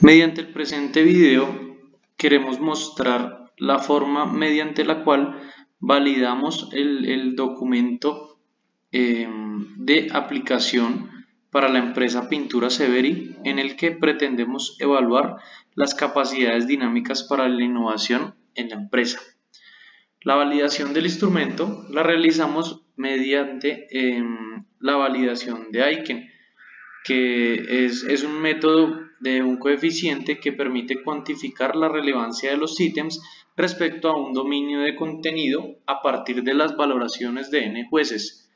Mediante el presente video queremos mostrar la forma mediante la cual validamos el documento de aplicación para la empresa Pintura Severi, en el que pretendemos evaluar las capacidades dinámicas para la innovación en la empresa. La validación del instrumento la realizamos mediante la validación de Aiken, que es un método de un coeficiente que permite cuantificar la relevancia de los ítems respecto a un dominio de contenido a partir de las valoraciones de n jueces.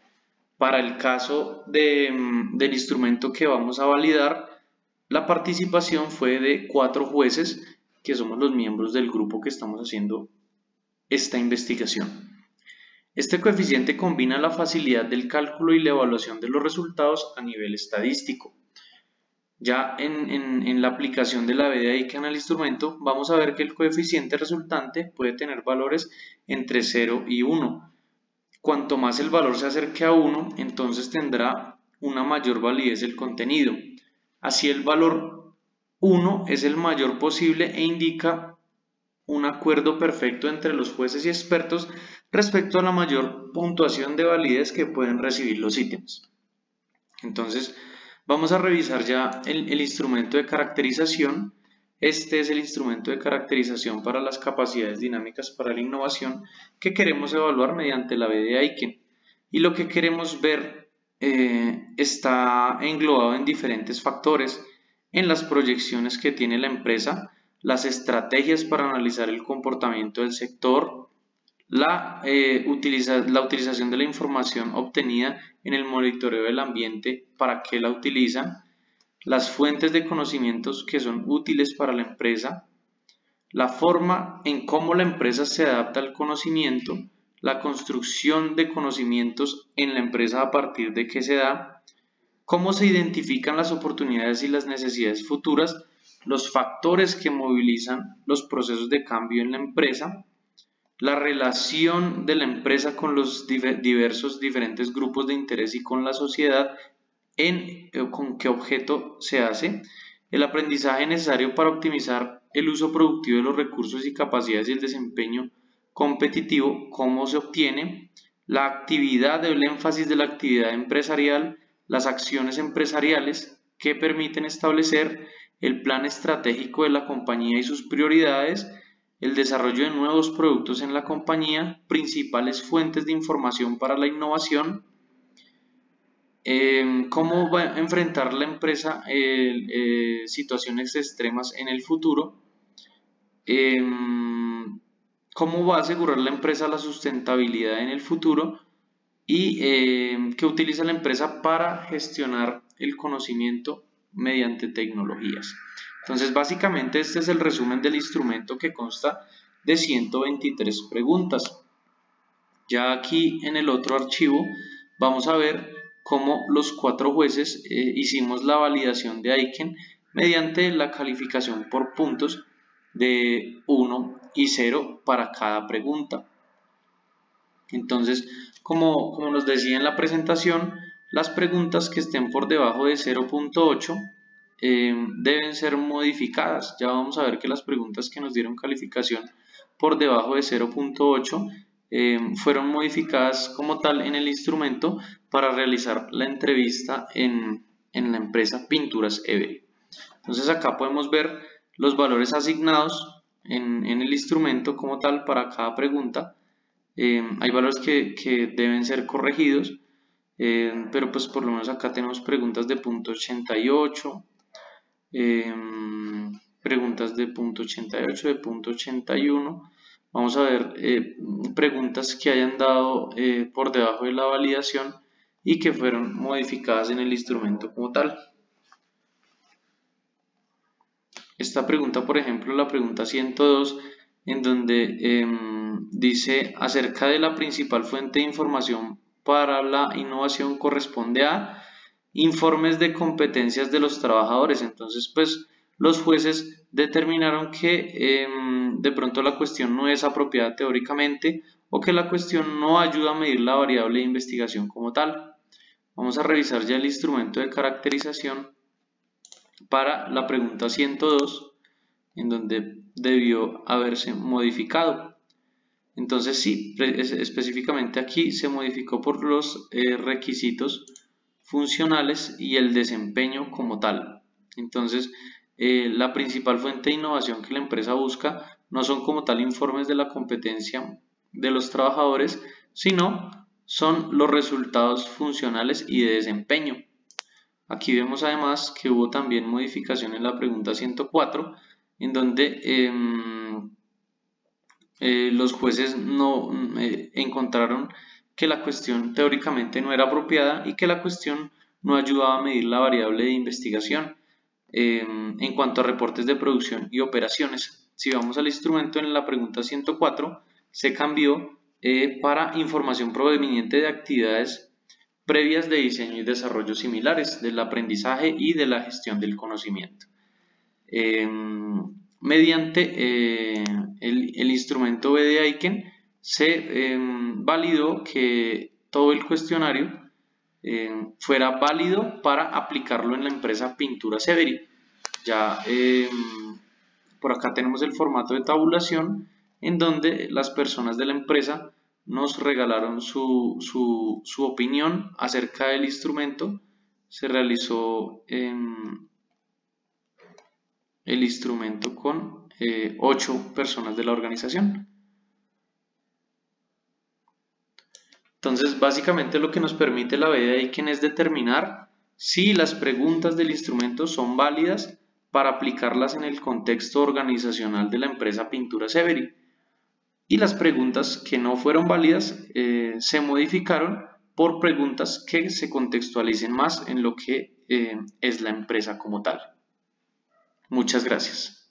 Para el caso del instrumento que vamos a validar, la participación fue de 4 jueces, que somos los miembros del grupo que estamos haciendo esta investigación. Este coeficiente combina la facilidad del cálculo y la evaluación de los resultados a nivel estadístico. Ya en la aplicación de la BDAICAN al instrumento, vamos a ver que el coeficiente resultante puede tener valores entre 0 y 1. Cuanto más el valor se acerque a 1, entonces tendrá una mayor validez el contenido. Así, el valor 1 es el mayor posible e indica un acuerdo perfecto entre los jueces y expertos respecto a la mayor puntuación de validez que pueden recibir los ítems. Entonces, vamos a revisar ya el instrumento de caracterización. Este es el instrumento de caracterización para las capacidades dinámicas para la innovación que queremos evaluar mediante la B de Aiken. Y lo que queremos ver está englobado en diferentes factores: en las proyecciones que tiene la empresa, las estrategias para analizar el comportamiento del sector, la utilización de la información obtenida en el monitoreo del ambiente, para qué la utilizan, las fuentes de conocimientos que son útiles para la empresa, la forma en cómo la empresa se adapta al conocimiento, la construcción de conocimientos en la empresa a partir de qué se da, cómo se identifican las oportunidades y las necesidades futuras, los factores que movilizan los procesos de cambio en la empresa, la relación de la empresa con los diferentes grupos de interés y con la sociedad, con qué objeto se hace, el aprendizaje necesario para optimizar el uso productivo de los recursos y capacidades y el desempeño competitivo, cómo se obtiene, la actividad o el énfasis de la actividad empresarial, las acciones empresariales que permiten establecer el plan estratégico de la compañía y sus prioridades, el desarrollo de nuevos productos en la compañía, principales fuentes de información para la innovación, cómo va a enfrentar la empresa situaciones extremas en el futuro, cómo va a asegurar la empresa la sustentabilidad en el futuro y qué utiliza la empresa para gestionar el conocimiento mediante tecnologías. Entonces, básicamente este es el resumen del instrumento, que consta de 123 preguntas. Ya aquí en el otro archivo vamos a ver cómo los 4 jueces hicimos la validación de Aiken mediante la calificación por puntos de 1 y 0 para cada pregunta. Entonces, como nos decía en la presentación, las preguntas que estén por debajo de 0.8 deben ser modificadas. Ya vamos a ver que las preguntas que nos dieron calificación por debajo de 0.8 fueron modificadas como tal en el instrumento para realizar la entrevista en la empresa Pinturas Everi. Entonces, acá podemos ver los valores asignados en el instrumento como tal para cada pregunta. Hay valores que deben ser corregidos, pero pues por lo menos acá tenemos preguntas de punto 88, preguntas de punto 88, de punto 81. Vamos a ver preguntas que hayan dado por debajo de la validación y que fueron modificadas en el instrumento como tal. Esta pregunta, por ejemplo, la pregunta 102, en donde dice: acerca de la principal fuente de información para la innovación, corresponde a informes de competencias de los trabajadores. Entonces, pues los jueces determinaron que de pronto la cuestión no es apropiada teóricamente, o que la cuestión no ayuda a medir la variable de investigación como tal. Vamos a revisar ya el instrumento de caracterización. para la pregunta 102, en donde debió haberse modificado. Entonces sí, específicamente aquí se modificó por los requisitos funcionales y el desempeño como tal. Entonces, la principal fuente de innovación que la empresa busca no son como tal informes de la competencia de los trabajadores, sino son los resultados funcionales y de desempeño. Aquí vemos además que hubo también modificación en la pregunta 104, en donde los jueces no encontraron que la cuestión teóricamente no era apropiada y que la cuestión no ayudaba a medir la variable de investigación en cuanto a reportes de producción y operaciones. Si vamos al instrumento, en la pregunta 104 se cambió para información proveniente de actividades previas de diseño y desarrollo similares, del aprendizaje y de la gestión del conocimiento. Mediante el instrumento B de Aiken se validó que todo el cuestionario fuera válido para aplicarlo en la empresa Pintura Severi. Ya por acá tenemos el formato de tabulación en donde las personas de la empresa nos regalaron su opinión acerca del instrumento. Se realizó el instrumento con 8 personas de la organización. Entonces, básicamente lo que nos permite la B de Aiken es determinar si las preguntas del instrumento son válidas para aplicarlas en el contexto organizacional de la empresa Pintura Severi. Y las preguntas que no fueron válidas se modificaron por preguntas que se contextualicen más en lo que es la empresa como tal. Muchas gracias.